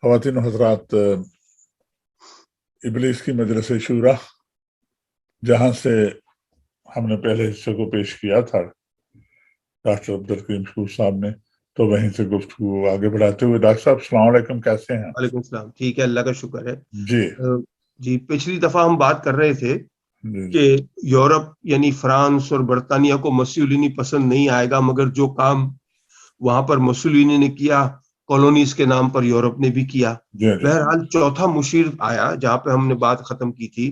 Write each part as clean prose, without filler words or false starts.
خواتین و حضرات، ابلیس کی مجلس شورا جہاں سے ہم نے پہلے حصے کو پیش کیا تھا ڈاکٹر عبدالکریم شکور صاحب نے، تو وہیں سے گفتگو آگے بڑھاتے ہوئے ڈاکٹر صاحب السلام علیکم، کیسے ہیں؟ وعلیکم السلام، ٹھیک ہے، اللہ کا شکر ہے۔ جی پچھلی دفعہ ہم بات کر رہے تھے کہ یورپ یعنی فرانس اور برطانیہ کو مسولینی پسند نہیں آئے گا، مگر جو کام وہاں پر مسولینی نے کیا کالونیز کے نام پر یورپ نے بھی کیا۔ بہرحال چوتھا مشیر آیا جہاں پہ ہم نے بات ختم کی تھی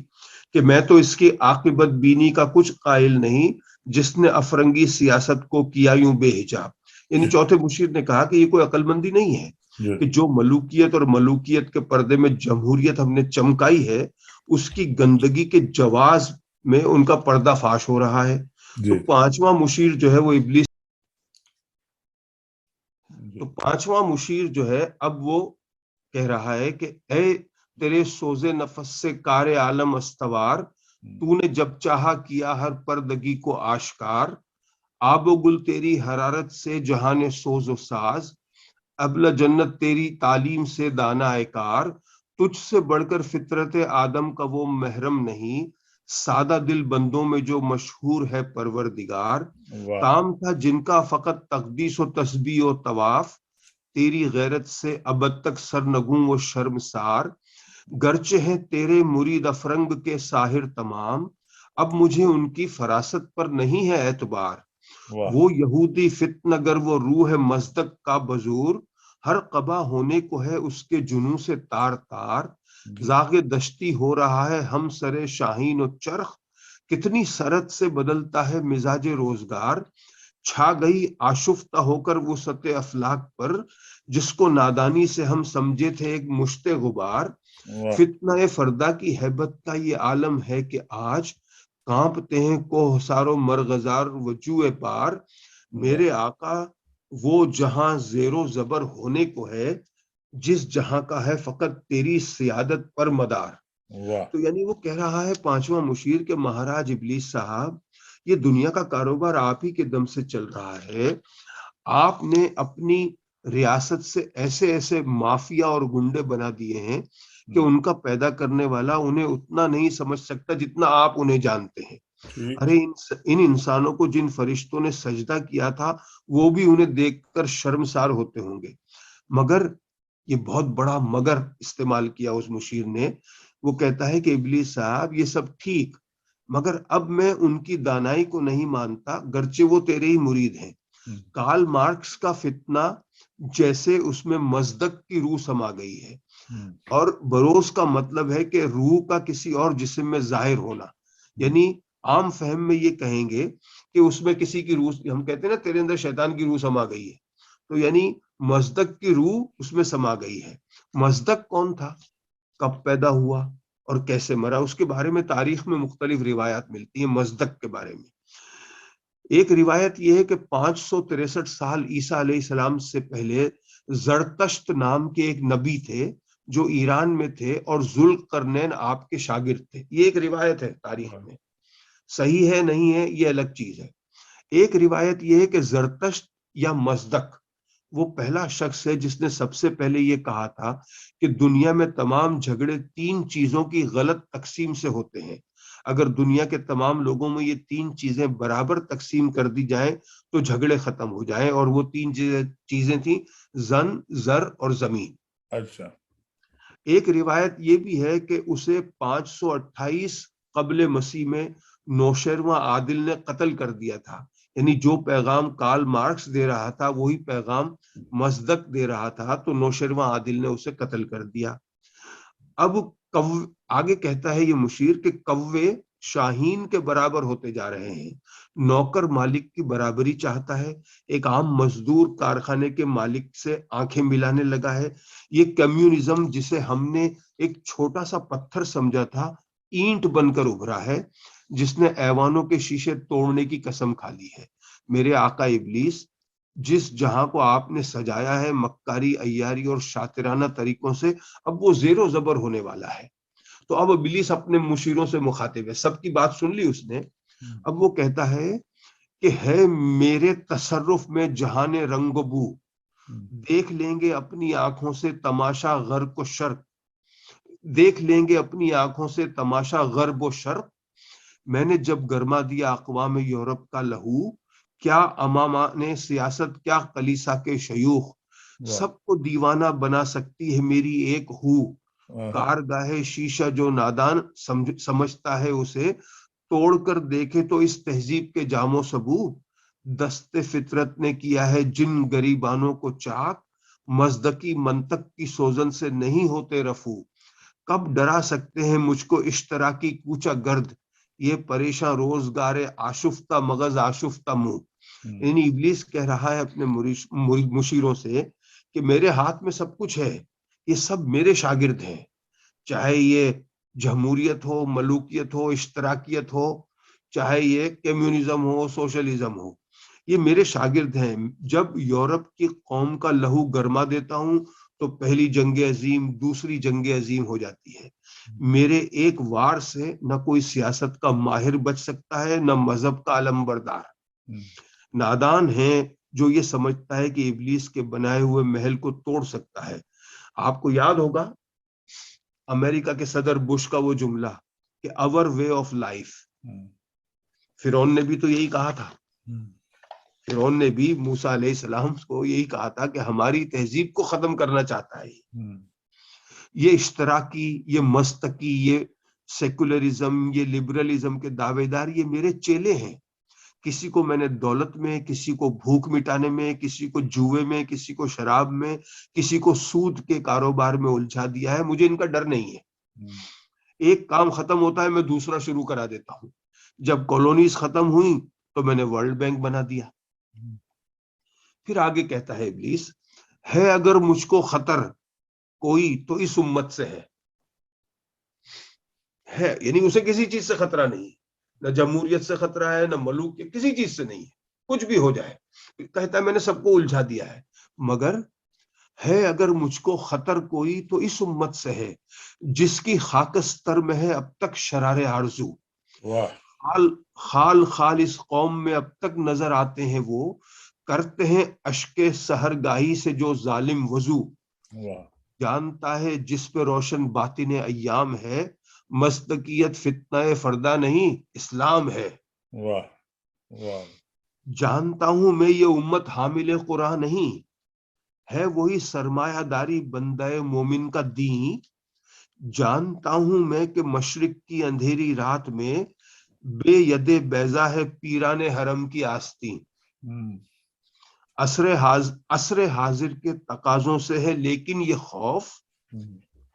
کہ میں تو اس کی عاقبت بینی کا کچھ قائل نہیں جس نے افرنگی سیاست کو کیا یوں بے حجاب۔ یعنی چوتھے مشیر نے کہا کہ یہ کوئی عقل مندی نہیں ہے کہ جو ملوکیت اور ملوکیت کے پردے میں جمہوریت ہم نے چمکائی ہے اس کی گندگی کے جواز میں ان کا پردہ فاش ہو رہا ہے۔ تو پانچواں مشیر جو ہے وہ ابلیس، تو پانچواں مشیر جو ہے اب وہ کہہ رہا ہے کہ اے تیرے سوز نفس سے کار عالم استوار، تو نے جب چاہا کیا ہر پردگی کو آشکار، آب و گل تیری حرارت سے جہان سوز و ساز، ابل جنت تیری تعلیم سے دانا کار، تجھ سے بڑھ کر فطرت آدم کا وہ محرم نہیں، سادہ دل بندوں میں جو مشہور ہے پروردگار، کام تھا جن کا فقط تقدیس و تسبیح و طواف، تیری غیرت سے ابد تک سرنگوں و شرمسار، گرچہ ہیں تیرے مرید افرنگ کے ساحر تمام، اب مجھے ان کی فراست پر نہیں ہے اعتبار، وہ یہودی فتنہ گر وہ روح مزدک کا بزور، ہر قبا ہونے کو ہے اس کے جنوں سے تار تار، زاغ دشتی ہو رہا ہے ہم سر شاہین و چرخ، کتنی سرت سے بدلتا ہے مزاج روزگار، چھا گئی آشفتہ ہو کر وہ سطح افلاک پر، جس کو نادانی سے ہم سمجھے تھے ایک مشت غبار، فتنہ فردا کی ہیبت کا یہ عالم ہے کہ آج کانپتے ہیں کوہ سارو مرغزار وجوہ پار، میرے آقا وہ جہاں زیر و زبر ہونے کو ہے جس جہاں کا ہے فقط تیری سیادت پر مدار۔ تو یعنی وہ کہہ رہا ہے پانچواں مشیر کہ مہاراج ابلیس صاحب، یہ دنیا کا کاروبار آپ ہی کے دم سے چل رہا ہے، آپ نے اپنی ریاست سے ایسے ایسے مافیا اور گنڈے بنا دیے ہیں کہ ان کا پیدا کرنے والا انہیں اتنا نہیں سمجھ سکتا جتنا آپ انہیں جانتے ہیں۔ ارے ان انسانوں کو جن فرشتوں نے سجدہ کیا تھا وہ بھی انہیں دیکھ کر شرمسار ہوتے ہوں گے، مگر یہ بہت بڑا مگر استعمال کیا اس مشیر نے۔ وہ کہتا ہے کہ ابلیس صاحب یہ سب ٹھیک، مگر اب میں ان کی دانائی کو نہیں مانتا گرچہ وہ تیرے ہی مرید ہیں۔ کارل مارکس کا فتنہ جیسے اس میں مزدک کی روح سما گئی ہے، اور بروز کا مطلب ہے کہ روح کا کسی اور جسم میں ظاہر ہونا، یعنی عام فہم میں یہ کہیں گے کہ اس میں کسی کی روح، ہم کہتے ہیں نا تیرے اندر شیطان کی روح سما گئی ہے، تو یعنی مزدک کی روح اس میں سما گئی ہے۔ مزدک کون تھا، کب پیدا ہوا اور کیسے مرا، اس کے بارے میں تاریخ میں مختلف روایات ملتی ہیں۔ مزدک کے بارے میں ایک روایت یہ ہے کہ 563 سال عیسیٰ علیہ السلام سے پہلے زرتشت نام کے ایک نبی تھے جو ایران میں تھے اور ذوالقرنین آپ کے شاگرد تھے۔ یہ ایک روایت ہے تاریخ میں، صحیح ہے نہیں ہے یہ الگ چیز ہے۔ ایک روایت یہ ہے کہ زرتشت یا مزدک وہ پہلا شخص ہے جس نے سب سے پہلے یہ کہا تھا کہ دنیا میں تمام جھگڑے تین چیزوں کی غلط تقسیم سے ہوتے ہیں، اگر دنیا کے تمام لوگوں میں یہ تین چیزیں برابر تقسیم کر دی جائیں تو جھگڑے ختم ہو جائیں، اور وہ تین چیزیں تھیں زن، زر اور زمین۔ اچھا، ایک روایت یہ بھی ہے کہ اسے 528 قبل مسیح میں نوشیروان عادل نے قتل کر دیا تھا، یعنی جو پیغام کارل مارکس دے رہا تھا وہی پیغام مزدک دے رہا تھا، تو نوشیروان عادل نے اسے قتل کر دیا۔ اب آگے کہتا ہے یہ مشیر کہ کوے شاہین کے برابر ہوتے جا رہے ہیں، نوکر مالک کی برابری چاہتا ہے، ایک عام مزدور کارخانے کے مالک سے آنکھیں ملانے لگا ہے۔ یہ کمیونزم جسے ہم نے ایک چھوٹا سا پتھر سمجھا تھا اینٹ بن کر ابھرا ہے، جس نے ایوانوں کے شیشے توڑنے کی قسم کھا لی ہے۔ میرے آقا ابلیس، جس جہاں کو آپ نے سجایا ہے مکاری، عیاری اور شاطرانہ طریقوں سے، اب وہ زیر و زبر ہونے والا ہے۔ تو اب ابلیس اپنے مشیروں سے مخاطب ہے، سب کی بات سن لی اس نے۔ اب وہ کہتا ہے کہ ہے میرے تصرف میں جہان رنگ و بو، دیکھ لیں گے اپنی آنکھوں سے تماشا غرب و شرق، دیکھ لیں گے اپنی آنکھوں سے تماشا غرب و شرق، میں نے جب گرما دیا اقوام یورپ کا لہو، کیا امامان سیاست کیا کلیسا کے شیوخ، سب کو دیوانہ بنا سکتی ہے میری ایک ہو، کارگاہ شیشہ جو نادان سمجھتا ہے اسے، توڑ کر دیکھے تو اس تہذیب کے جام و سبو، دست فطرت نے کیا ہے جن گریبانوں کو چاک، مزدکی منطق کی سوزن سے نہیں ہوتے رفو، کب ڈرا سکتے ہیں مجھ کو اشتراکی کوچہ گرد، یہ پریشاں روزگار آشفتہ مغز آشفتہ منہ۔ یعنی ابلیس کہہ رہا ہے اپنے مشیروں سے کہ میرے ہاتھ میں سب کچھ ہے، یہ سب میرے شاگرد ہیں، چاہے یہ جمہوریت ہو، ملوکیت ہو، اشتراکیت ہو، چاہے یہ کمیونزم ہو، سوشلزم ہو، یہ میرے شاگرد ہیں۔ جب یورپ کی قوم کا لہو گرما دیتا ہوں تو پہلی جنگ عظیم دوسری جنگ عظیم ہو جاتی ہے، میرے ایک وار سے نہ کوئی سیاست کا ماہر بچ سکتا ہے، نہ مذہب کا علم بردار۔ نادان ہے جو یہ سمجھتا ہے کہ ابلیس کے بنائے ہوئے محل کو توڑ سکتا ہے۔ آپ کو یاد ہوگا امریکہ کے صدر بش کا وہ جملہ کہ our way of life، فرعون نے بھی تو یہی کہا تھا، فرعون نے بھی موسیٰ علیہ السلام کو یہی کہا تھا کہ ہماری تہذیب کو ختم کرنا چاہتا ہے۔ یہ اشتراکی، یہ مستقی، یہ سیکولرزم، یہ لبرلزم کے دعوے دار یہ میرے چیلے ہیں، کسی کو میں نے دولت میں، کسی کو بھوک مٹانے میں، کسی کو جوئے میں، کسی کو شراب میں، کسی کو سود کے کاروبار میں الجھا دیا ہے، مجھے ان کا ڈر نہیں ہے۔ ایک کام ختم ہوتا ہے میں دوسرا شروع کرا دیتا ہوں، جب کالونیز ختم ہوئیں تو میں نے ورلڈ بینک بنا دیا۔ پھر آگے کہتا ہے ابلیس، ہے اگر مجھ کو خطر کوئی تو اس امت سے ہے، یعنی اسے کسی چیز سے خطرہ نہیں، نہ جمہوریت سے خطرہ ہے، نہ ملوک، کسی چیز سے نہیں ہے، کچھ بھی ہو جائے، کہتا ہے میں نے سب کو الجھا دیا ہے، مگر ہے اگر مجھ کو خطر کوئی تو اس امت سے ہے، جس کی خاکستر میں ہے اب تک شرار آرزو، خال خال اس قوم میں اب تک نظر آتے ہیں وہ، کرتے ہیں اشک سحر گاہی سے جو ظالم وضو، جانتا ہے جس پہ روشن باطن ایام ہے، مصدقیت فتنہ فردہ نہیں اسلام ہے۔ جانتا ہوں میں یہ امت حامل قرآن نہیں، ہے وہی سرمایہ داری بندہ مومن کا دین، جانتا ہوں میں کہ مشرق کی اندھیری رات میں بے ید بیضا ہے پیران حرم کی آستین، عصر حاضر کے تقاضوں سے ہے لیکن یہ خوف،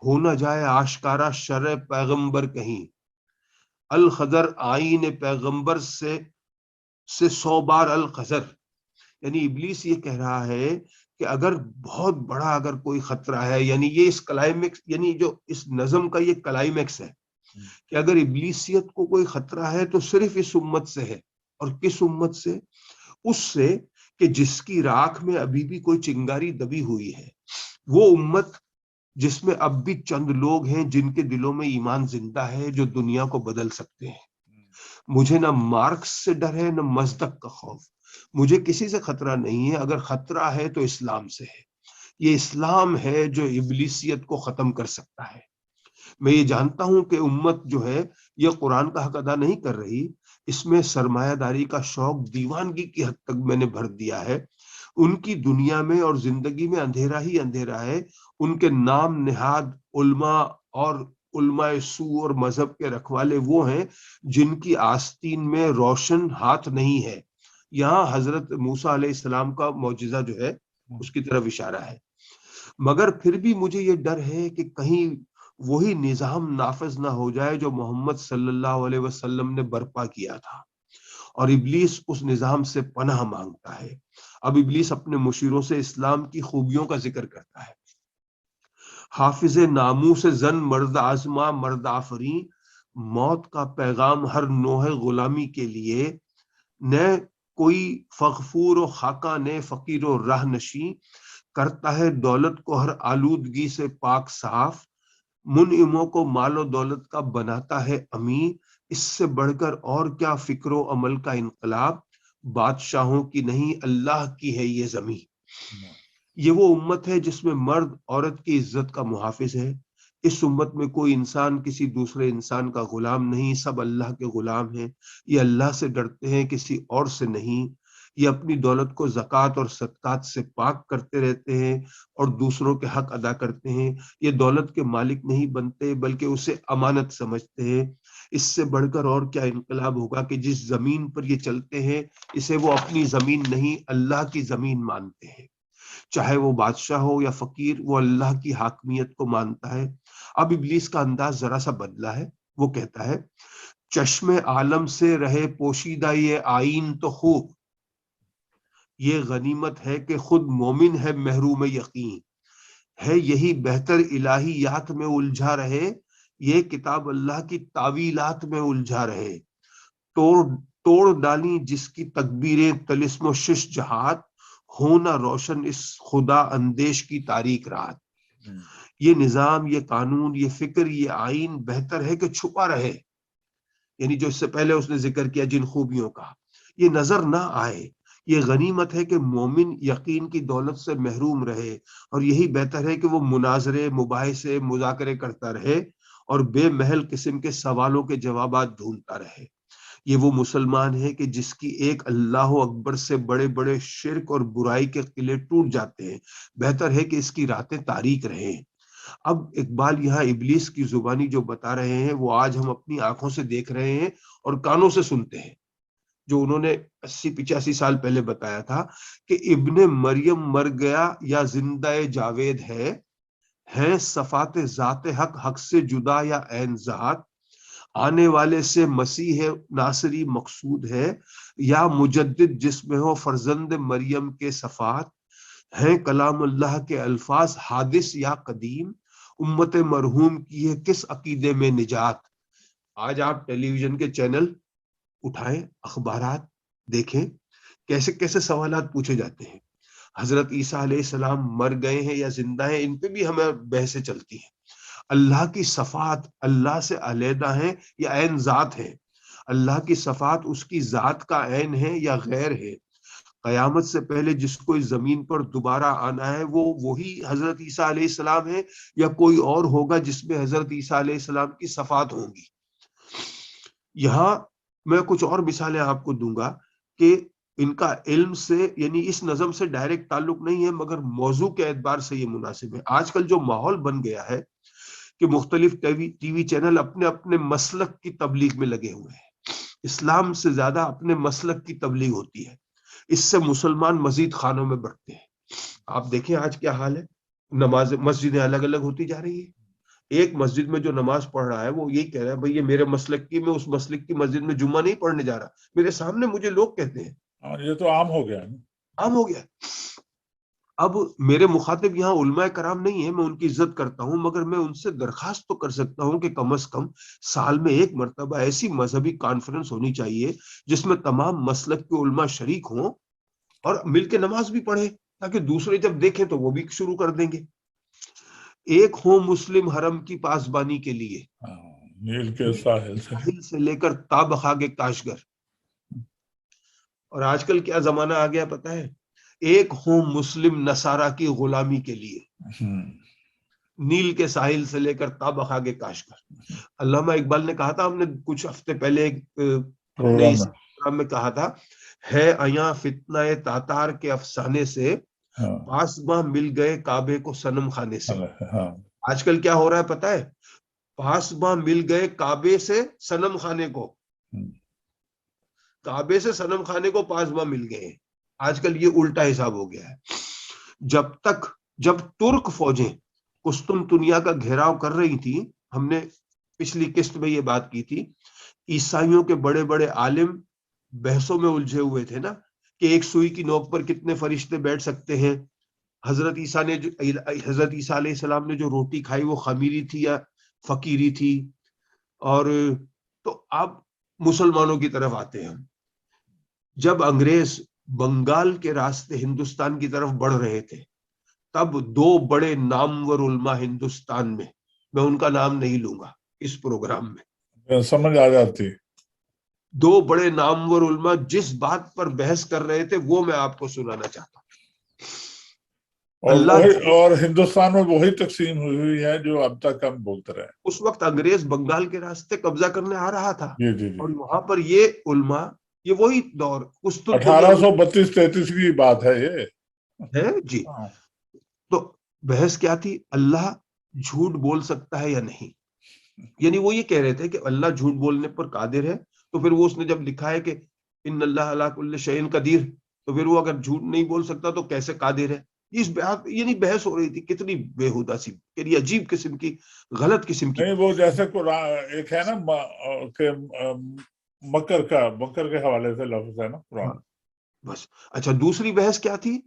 ہو نہ جائے آشکارا شرع پیغمبر کہیں، الخضر آئین پیغمبر سے 100 بار الخضر۔ یعنی ابلیس یہ کہہ رہا ہے کہ اگر بہت بڑا اگر کوئی خطرہ ہے، یعنی یہ اس کلائمیکس، یعنی جو اس نظم کا یہ کلائمیکس ہے کہ اگر ابلیسیت کو کوئی خطرہ ہے تو صرف اس امت سے ہے، اور کس امت سے؟ اس سے کہ جس کی راکھ میں ابھی بھی کوئی چنگاری دبی ہوئی ہے، وہ امت جس میں اب بھی چند لوگ ہیں جن کے دلوں میں ایمان زندہ ہے، جو دنیا کو بدل سکتے ہیں۔ مجھے نہ مارکس سے ڈر ہے نہ مصدق کا خوف، مجھے کسی سے خطرہ نہیں ہے، اگر خطرہ ہے تو اسلام سے ہے، یہ اسلام ہے جو ابلیسیت کو ختم کر سکتا ہے۔ میں یہ جانتا ہوں کہ امت جو ہے یہ قرآن کا حق ادا نہیں کر رہی، اس میں سرمایہ داری کا شوق دیوانگی کی حد تک میں نے بھر دیا ہے، ان کی دنیا میں اور زندگی میں اندھیرا ہی اندھیرا ہے، ان کے نام نہاد علماء اور علماء سو اور مذہب کے رکھوالے وہ ہیں جن کی آستین میں روشن ہاتھ نہیں ہے۔ یہاں حضرت موسیٰ علیہ السلام کا معجزہ جو ہے اس کی طرف اشارہ ہے، مگر پھر بھی مجھے یہ ڈر ہے کہ کہیں وہی نظام نافذ نہ ہو جائے جو محمد صلی اللہ علیہ وسلم نے برپا کیا تھا، اور ابلیس اس نظام سے پناہ مانگتا ہے۔ اب ابلیس اپنے مشیروں سے اسلام کی خوبیوں کا ذکر کرتا ہے، حافظ ناموس زن مرد آزما مرد آفریں، موت کا پیغام ہر نوح غلامی کے لیے، نہ کوئی فغفور و خاکہ نے فقیر و راہ نشیں، کرتا ہے دولت کو ہر آلودگی سے پاک صاف، منعموں کو مال و دولت کا بناتا ہے امین، اس سے بڑھ کر اور کیا فکر و عمل کا انقلاب، بادشاہوں کی نہیں اللہ کی ہے یہ زمین۔ یہ وہ امت ہے جس میں مرد عورت کی عزت کا محافظ ہے. اس امت میں کوئی انسان کسی دوسرے انسان کا غلام نہیں, سب اللہ کے غلام ہیں. یہ اللہ سے ڈرتے ہیں, کسی اور سے نہیں. یہ اپنی دولت کو زکوٰۃ اور صدقات سے پاک کرتے رہتے ہیں اور دوسروں کے حق ادا کرتے ہیں. یہ دولت کے مالک نہیں بنتے بلکہ اسے امانت سمجھتے ہیں. اس سے بڑھ کر اور کیا انقلاب ہوگا کہ جس زمین پر یہ چلتے ہیں اسے وہ اپنی زمین نہیں اللہ کی زمین مانتے ہیں. چاہے وہ بادشاہ ہو یا فقیر, وہ اللہ کی حاکمیت کو مانتا ہے. اب ابلیس کا انداز ذرا سا بدلا ہے. وہ کہتا ہے چشم عالم سے رہے پوشیدہ یہ آئین تو خوب, یہ غنیمت ہے کہ خود مومن ہے محروم یقین. ہے یہی بہتر الہیات میں الجھا رہے, یہ کتاب اللہ کی تعویلات میں الجھا رہے. توڑ ڈالی جس کی تکبیریں طلسم و شش جہات, ہونا روشن اس خدا اندیش کی تاریک رات. یہ نظام, یہ قانون, یہ فکر, یہ آئین بہتر ہے کہ چھپا رہے. یعنی جو اس سے پہلے اس نے ذکر کیا جن خوبیوں کا, یہ نظر نہ آئے. یہ غنیمت ہے کہ مومن یقین کی دولت سے محروم رہے, اور یہی بہتر ہے کہ وہ مناظرے, مباحثے, مذاکرے کرتا رہے اور بے محل قسم کے سوالوں کے جوابات ڈھونڈتا رہے. یہ وہ مسلمان ہے کہ جس کی ایک اللہ اکبر سے بڑے بڑے شرک اور برائی کے قلعے ٹوٹ جاتے ہیں. بہتر ہے کہ اس کی راتیں تاریک رہیں. اب اقبال یہاں ابلیس کی زبانی جو بتا رہے ہیں وہ آج ہم اپنی آنکھوں سے دیکھ رہے ہیں اور کانوں سے سنتے ہیں, جو انہوں نے 80-85 سال پہلے بتایا تھا کہ ابن مریم مر گیا یا زندہ جاوید ہے صفات ذات حق, حق سے جدا یا عین ذات, آنے والے سے مسیح ناصری مقصود ہے, یا مجدد جس میں ہو فرزند مریم کے صفات, ہیں کلام اللہ کے الفاظ حادث یا قدیم, امت مرحوم کی ہے کس عقیدے میں نجات. آج آپ ٹیلی ویژن کے چینل اٹھائیں, اخبارات دیکھیں, کیسے کیسے سوالات پوچھے جاتے ہیں. حضرت عیسیٰ علیہ السلام مر گئے ہیں یا زندہ ہیں, ان پہ بھی ہمیں بحثیں چلتی ہیں. اللہ کی صفات اللہ سے علیحدہ ہیں یا عین ذات ہے. اللہ کی صفات اس کی ذات کا عین ہے یا غیر ہے. قیامت سے پہلے جس کو اس زمین پر دوبارہ آنا ہے وہ وہی حضرت عیسیٰ علیہ السلام ہے یا کوئی اور ہوگا جس میں حضرت عیسیٰ علیہ السلام کی صفات ہوں گی. یہاں میں کچھ اور مثالیں آپ کو دوں گا کہ ان کا علم سے یعنی اس نظم سے ڈائریکٹ تعلق نہیں ہے مگر موضوع کے اعتبار سے یہ مناسب ہے. آج کل جو ماحول بن گیا ہے کہ مختلف ٹی وی چینل اپنے اپنے مسلک کی تبلیغ میں لگے ہوئے ہیں. اسلام سے زیادہ اپنے مسلک کی تبلیغ ہوتی ہے. اس سے مسلمان مزید خانوں میں بڑھتے ہیں. آپ دیکھیں آج کیا حال ہے, نماز مسجدیں الگ الگ ہوتی جا رہی ہیں. ایک مسجد میں جو نماز پڑھ رہا ہے وہ یہی کہہ رہا ہے بھئی یہ میرے مسلک کی, میں اس مسلک کی مسجد میں جمعہ نہیں پڑھنے جا رہا. میرے سامنے مجھے لوگ کہتے ہیں. یہ تو عام ہو گیا ہے, عام ہو گیا. اب میرے مخاطب یہاں علماء کرام نہیں ہیں, میں ان کی عزت کرتا ہوں, مگر میں ان سے درخواست تو کر سکتا ہوں کہ کم از کم سال میں ایک مرتبہ ایسی مذہبی کانفرنس ہونی چاہیے جس میں تمام مسلک کے علماء شریک ہوں اور مل کے نماز بھی پڑھیں, تاکہ دوسرے جب دیکھیں تو وہ بھی شروع کر دیں گے. ایک ہو مسلم حرم کی پاسبانی کے لیے, نیل کے ساحل سے لے کر تابخا کے کاشگر. اور آج کل کیا زمانہ آ گیا پتہ ہے, ایک ہو مسلم نصارہ کی غلامی کے لیے, نیل کے ساحل سے لے کر تابخا کے کاشگر. علامہ اقبال نے کہا تھا, ہم نے کچھ ہفتے پہلے اپنے اس پروگرام میں کہا تھا, ہے ایاں فتنہ تاتار کے افسانے سے پاسباں مل گئے کعبے کو صنم خانے سے. آج کل کیا ہو رہا ہے پتہ ہے, پاسباں مل گئے کعبے سے صنم خانے کو, کعبے سے صنم خانے کو پاسباں مل گئے. آج کل یہ الٹا حساب ہو گیا ہے. جب ترک فوجیں قسطنطنیہ کا گھیراؤ کر رہی تھی, ہم نے پچھلی قسط میں یہ بات کی تھی, عیسائیوں کے بڑے بڑے عالم بحثوں میں الجھے ہوئے تھے نا کہ ایک سوئی کی نوک پر کتنے فرشتے بیٹھ سکتے ہیں. حضرت عیسیٰ علیہ السلام نے جو روٹی کھائی وہ خمیری تھی یا فقیری تھی. اور تو اب مسلمانوں کی طرف آتے ہیں. جب انگریز بنگال کے راستے ہندوستان کی طرف بڑھ رہے تھے تب دو بڑے نامور علماء ہندوستان میں ان کا نام نہیں لوں گا اس پروگرام میں, سمجھ آ جاتی, دو بڑے نامور علماء جس بات پر بحث کر رہے تھے وہ میں آپ کو سنانا چاہتا ہوں. اور اللہ وہی اور ہندوستان میں وہی تقسیم ہوئی ہے جو اب تک ہم بولتے رہے. اس وقت انگریز بنگال کے راستے قبضہ کرنے آ رہا تھا جی جی جی. اور وہاں پر یہ علماء، یہ وہی دور قسطنطنیہ 1832-33 کی بات ہے یہ. ہے جی. ہاں. تو بحث کیا تھی؟ اللہ جھوٹ بول سکتا ہے یا نہیں. یعنی وہ یہ کہہ رہے تھے کہ اللہ جھوٹ بولنے پر قادر ہے، تو پھر وہ اس نے جب لکھا ہے کہ ان اللہ علی کل شیء قدیر، تو پھر وہ اگر جھوٹ نہیں بول سکتا تو کیسے قادر ہے؟ اس بات یعنی بحث ہو رہی تھی. کتنی بےہودہ سی، یعنی عجیب قسم کی، غلط قسم کی. نہیں وہ جیسے قرآن ایک ہے نا کہ مکر کے حوالے سے لفظ ہے نا قرآن. بس اچھا، دوسری بحث کیا تھی؟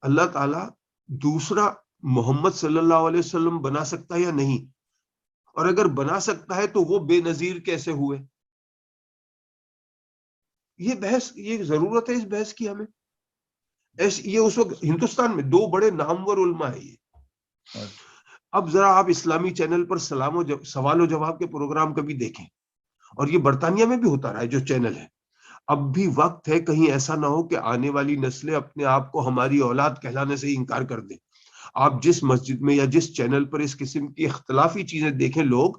اللہ تعالیٰ دوسرا محمد صلی اللہ علیہ وسلم بنا سکتا ہے یا نہیں، اور اگر بنا سکتا ہے تو وہ بے نظیر کیسے ہوئے؟ یہ بحث، یہ ضرورت ہے اس بحث کی ہمیں. یہ اس وقت ہندوستان میں دو بڑے نامور علماء ہیں یہ. اب ذرا آپ اسلامی چینل پر سوال و جواب کے پروگرام کبھی دیکھیں، اور یہ برطانیہ میں بھی ہوتا رہا ہے جو چینل ہے. اب بھی وقت ہے کہیں ایسا نہ ہو کہ آنے والی نسلیں اپنے آپ کو ہماری اولاد کہلانے سے انکار کر دیں. آپ جس مسجد میں یا جس چینل پر اس قسم کی اختلافی چیزیں دیکھیں، لوگ،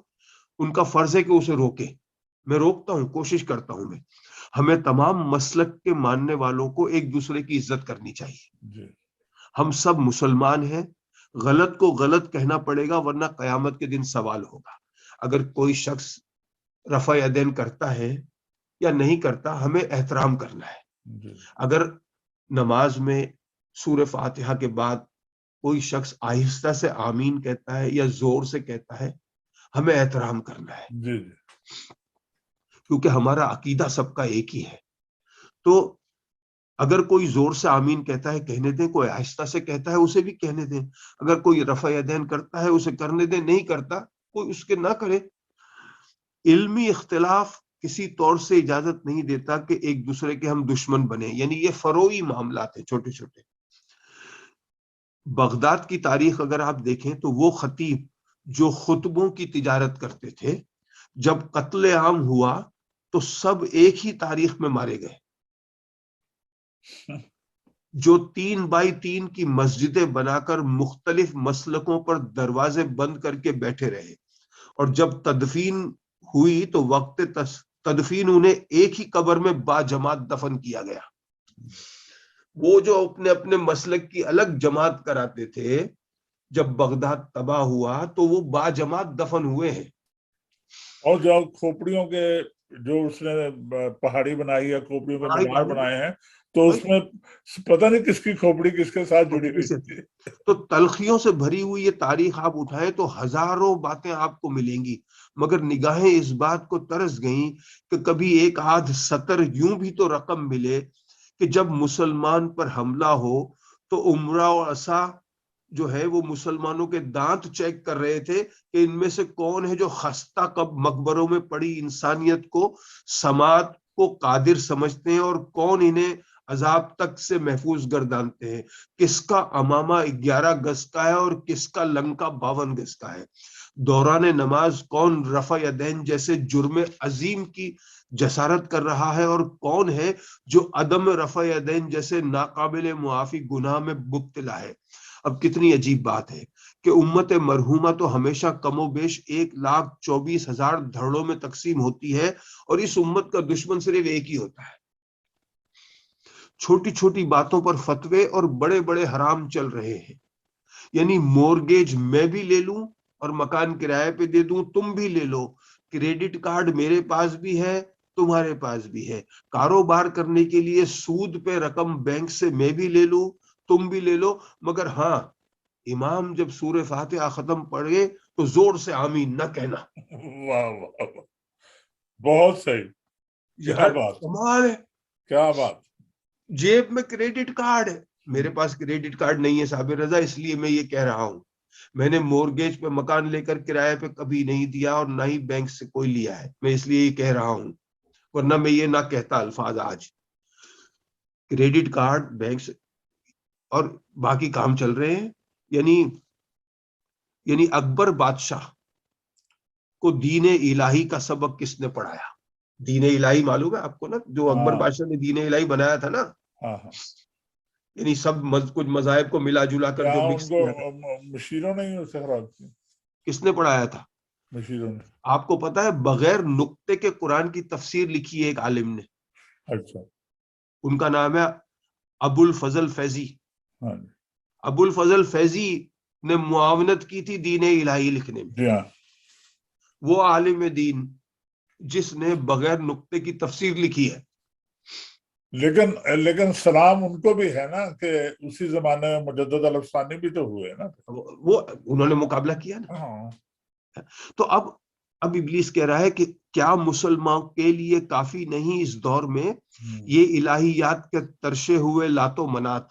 ان کا فرض ہے کہ اسے روکیں. میں روکتا ہوں، کوشش کرتا ہوں میں. ہمیں تمام مسلک کے ماننے والوں کو ایک دوسرے کی عزت کرنی چاہیے. ہم سب مسلمان ہیں. غلط کو غلط کہنا پڑے گا، ورنہ قیامت کے دن سوال ہوگا. اگر کوئی شخص رفع یدین کرتا ہے یا نہیں کرتا، ہمیں احترام کرنا ہے. اگر نماز میں سورہ فاتحہ کے بعد کوئی شخص آہستہ سے آمین کہتا ہے یا زور سے کہتا ہے، ہمیں احترام کرنا ہے. جی جی. کیونکہ ہمارا عقیدہ سب کا ایک ہی ہے. تو اگر کوئی زور سے آمین کہتا ہے کہنے دیں، کوئی آہستہ سے کہتا ہے اسے بھی کہنے دیں. اگر کوئی رفع یدین کرتا ہے اسے کرنے دیں، نہیں کرتا کوئی اس کے نہ کرے. علمی اختلاف کسی طور سے اجازت نہیں دیتا کہ ایک دوسرے کے ہم دشمن بنے. یعنی یہ فروعی معاملات ہیں، چھوٹے چھوٹے. بغداد کی تاریخ اگر آپ دیکھیں تو وہ خطیب جو خطبوں کی تجارت کرتے تھے، جب قتل عام ہوا تو سب ایک ہی تاریخ میں مارے گئے. جو 3x3 کی مسجدیں بنا کر مختلف مسلکوں پر دروازے بند کر کے بیٹھے رہے، اور جب تدفین ہوئی تو وقت تدفین انہیں ایک ہی قبر میں با جماعت دفن کیا گیا. وہ جو اپنے اپنے مسلک کی الگ جماعت کراتے تھے، جب بغداد تباہ ہوا تو وہ با جماعت دفن ہوئے ہیں. اور جو کھوپڑیوں کے جو اس نے پہاڑی بنائی ہے، کھوپڑیوں کے مینار بنائے ہیں، تو اس میں پتہ نہیں کس کی کھوپڑی کس کے ساتھ جڑی ہوئی تھی. تو تلخیوں سے بھری ہوئی یہ تاریخ آپ اٹھائیں تو ہزاروں باتیں آپ کو ملیں گی، مگر نگاہیں اس بات کو ترس گئیں کہ کبھی ایک آدھ سطر یوں بھی تو رقم ملے کہ جب مسلمان پر حملہ ہو تو عمرہ و عصا جو ہے وہ مسلمانوں کے دانت چیک کر رہے تھے کہ ان میں سے کون ہے جو خستہ مقبروں میں پڑی انسانیت کو، سماعت کو قادر سمجھتے ہیں، اور کون انہیں عذاب تک سے محفوظ گردانتے ہیں. کس کا امامہ 11 گز کا ہے اور کس کا لنکا 52 گز کا ہے. دوران نماز کون رفع یدین جیسے جرم عظیم کی جسارت کر رہا ہے، اور کون ہے جو عدم رفع یدین جیسے ناقابل معافی گناہ میں مبتلا ہے. اب کتنی عجیب بات ہے کہ امت مرحومہ تو ہمیشہ کم و بیش 1,24,000 دھڑوں میں تقسیم ہوتی ہے، اور اس امت کا دشمن صرف ایک ہی ہوتا ہے. چھوٹی چھوٹی باتوں پر فتوے اور بڑے بڑے حرام چل رہے ہیں. یعنی مورگیج میں بھی لے لوں اور مکان کرائے پہ دے دوں، تم بھی لے لو. کریڈٹ کارڈ میرے پاس بھی ہے، تمہارے پاس بھی ہے. کاروبار کرنے کے لیے سود پہ رقم بینک سے میں بھی لے لوں، تم بھی لے لو. مگر ہاں، امام جب سورہ فاتحہ ختم پڑھے تو زور سے آمین نہ کہنا. واہ واہ، بہت صحیح. کیا بات، کمال ہے. کیا بات. جیب میں کریڈٹ کارڈ ہے. میرے پاس کریڈٹ کارڈ نہیں ہے صابر رضا، اس لیے میں یہ کہہ رہا ہوں. میں نے مورگیج پہ مکان لے کر کرائے پہ کبھی نہیں دیا، اور نہ ہی بینک سے کوئی لیا ہے. میں اس لیے یہ کہہ رہا ہوں، ورنہ میں یہ نہ کہتا الفاظ آج. کریڈٹ کارڈ، بینک سے، اور باقی کام چل رہے ہیں. یعنی اکبر بادشاہ کو دین الہی کا سبق کس نے پڑھایا؟ دین الہی معلوم ہے آپ کو نا، جو اکبر بادشاہ نے دین الہی بنایا تھا نا، یعنی سب کچھ مذاہب کو ملا جلا کر جو مکس کیا تھا. مشیروں نے ہی اسے خراب کیا. کس نے پڑھایا تھا؟ مشیروں نے. آپ کو پتا ہے بغیر نقطے کے قرآن کی تفسیر لکھی ہے ایک عالم نے. اچھا. ان کا نام ہے ابو الفضل فیضی. ہاں ابو الفضل فیضی نے معاونت کی تھی دین الہی لکھنے میں. جی ہاں. وہ عالم دین جس نے بغیر نقطے کی تفسیر لکھی ہے. لیکن سلام ان کو بھی ہے نا کہ اسی زمانے میں مجدد الفسانی بھی تو ہوئے نا. وہ انہوں نے مقابلہ کیا نا. ہاں. تو اب ابلیس کہہ رہا ہے کہ کیا مسلمان کے لیے کافی نہیں اس دور میں یہ الہیات کے ترشے ہوئے لات و منات.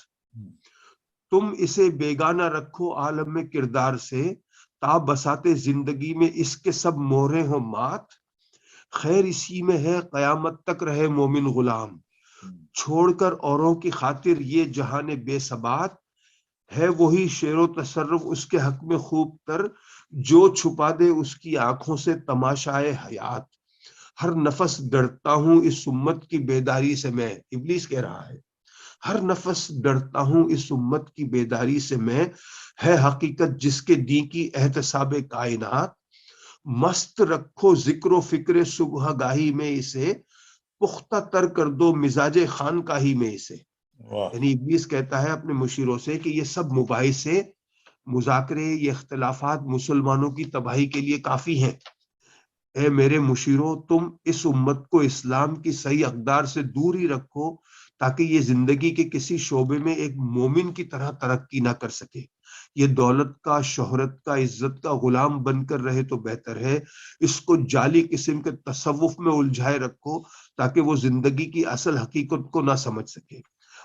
تم اسے بیگانہ رکھو عالم میں کردار سے تا بساتے زندگی میں اس کے سب مورے ہوں مات. خیر اسی میں ہے قیامت تک رہے مومن غلام. چھوڑ کر اوروں کی خاطر یہ جہان بے ثبات. ہے وہی شیر و تصرف اس کے حق میں خوب تر جو چھپا دے اس کی آنکھوں سے تماشائے حیات. ہر نفس ڈرتا ہوں اس امت کی بیداری سے میں. ابلیس کہہ رہا ہے ہر نفس ڈرتا ہوں اس امت کی بیداری سے میں. ہے حقیقت جس کے دین کی احتساب کائنات. مست رکھو ذکر و فکر صبح گاہی میں اسے. پختہ تر کر دو مزاج خانقاہی میں اسے. یعنی ابلیس کہتا ہے اپنے مشیروں سے کہ یہ سب مباحثے مذاکرے یہ اختلافات مسلمانوں کی تباہی کے لیے کافی ہیں. اے میرے مشیروں تم اس امت کو اسلام کی صحیح اقدار سے دور ہی رکھو تاکہ یہ زندگی کے کسی شعبے میں ایک مومن کی طرح ترقی نہ کر سکے. یہ دولت کا شہرت کا عزت کا غلام بن کر رہے تو بہتر ہے. اس کو جعلی قسم کے تصوف میں الجھائے رکھو تاکہ وہ زندگی کی اصل حقیقت کو نہ سمجھ سکے.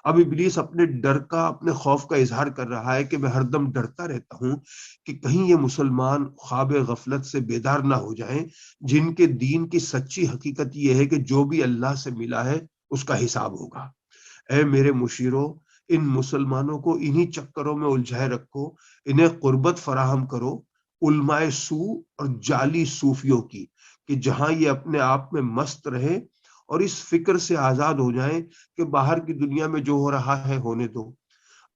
اب ابلیس اپنے ڈر کا اپنے خوف کا اظہار کر رہا ہے کہ میں ہر دم ڈرتا رہتا ہوں کہ کہیں یہ مسلمان خواب غفلت سے بیدار نہ ہو جائیں جن کے دین کی سچی حقیقت یہ ہے کہ جو بھی اللہ سے ملا ہے اس کا حساب ہوگا. اے میرے مشیروں ان مسلمانوں کو انہی چکروں میں الجھائے رکھو. انہیں قربت فراہم کرو علماء سو اور جعلی صوفیوں کی کہ جہاں یہ اپنے آپ میں مست رہے اور اس فکر سے آزاد ہو جائیں کہ باہر کی دنیا میں جو ہو رہا ہے ہونے دو.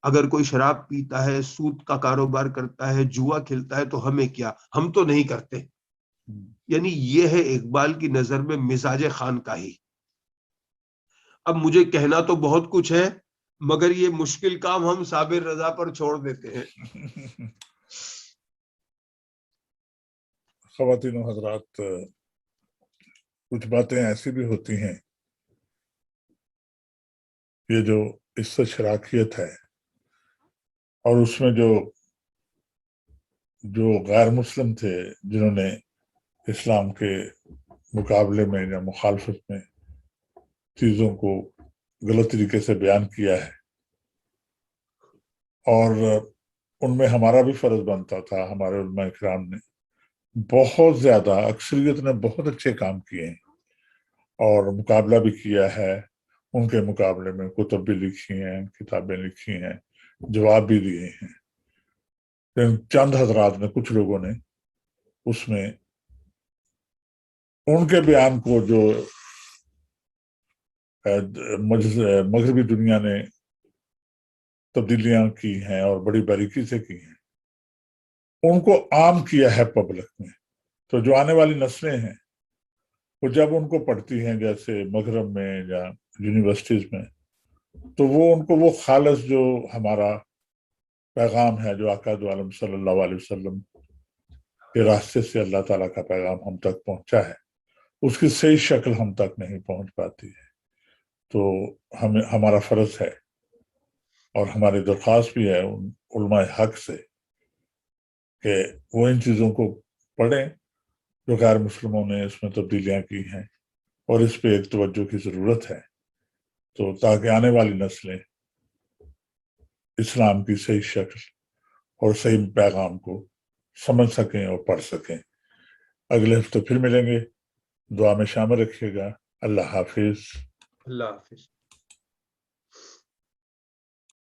اگر کوئی شراب پیتا ہے سود کا کاروبار کرتا ہے جوا کھیلتا ہے تو ہمیں کیا ہم تو نہیں کرتے. یعنی یہ ہے اقبال کی نظر میں مزاج خانقاہی. اب مجھے کہنا تو بہت کچھ ہے مگر یہ مشکل کام ہم صابر رضا پر چھوڑ دیتے ہیں. خواتین و حضرات کچھ باتیں ایسی بھی ہوتی ہیں یہ جو اس سے شراکیت ہے اور اس میں جو غیر مسلم تھے جنہوں نے اسلام کے مقابلے میں یا مخالفت میں چیزوں کو غلط طریقے سے بیان کیا ہے اور ان میں ہمارا بھی فرض بنتا تھا. ہمارے علماء کرام نے بہت زیادہ اکثریت نے بہت اچھے کام کیے ہیں اور مقابلہ بھی کیا ہے. ان کے مقابلے میں کتب بھی لکھی ہیں کتابیں لکھی ہیں جواب بھی دیے ہیں. لیکن چند حضرات نے کچھ لوگوں نے اس میں ان کے بیان کو جو مغربی دنیا نے تبدیلیاں کی ہیں اور بڑی باریکی سے کی ہیں ان کو عام کیا ہے پبلک میں. تو جو آنے والی نسلیں ہیں وہ جب ان کو پڑھتی ہیں جیسے مغرب میں یا یونیورسٹیز میں تو وہ ان کو وہ خالص جو ہمارا پیغام ہے جو آقا دو عالم صلی اللہ علیہ وسلم کے راستے سے اللہ تعالیٰ کا پیغام ہم تک پہنچا ہے اس کی صحیح شکل ہم تک نہیں پہنچ پاتی ہے. تو ہمارا فرض ہے اور ہماری درخواست بھی ہے ان علماء حق سے کہ وہ ان چیزوں کو پڑھیں جو غیر مسلموں نے اس میں تبدیلیاں کی ہیں اور اس پہ ایک توجہ کی ضرورت ہے تو تاکہ آنے والی نسلیں اسلام کی صحیح شکل اور صحیح پیغام کو سمجھ سکیں اور پڑھ سکیں. اگلے ہفتے پھر ملیں گے. دعا میں شامل رکھیے گا. اللہ حافظ. اللہ حافظ.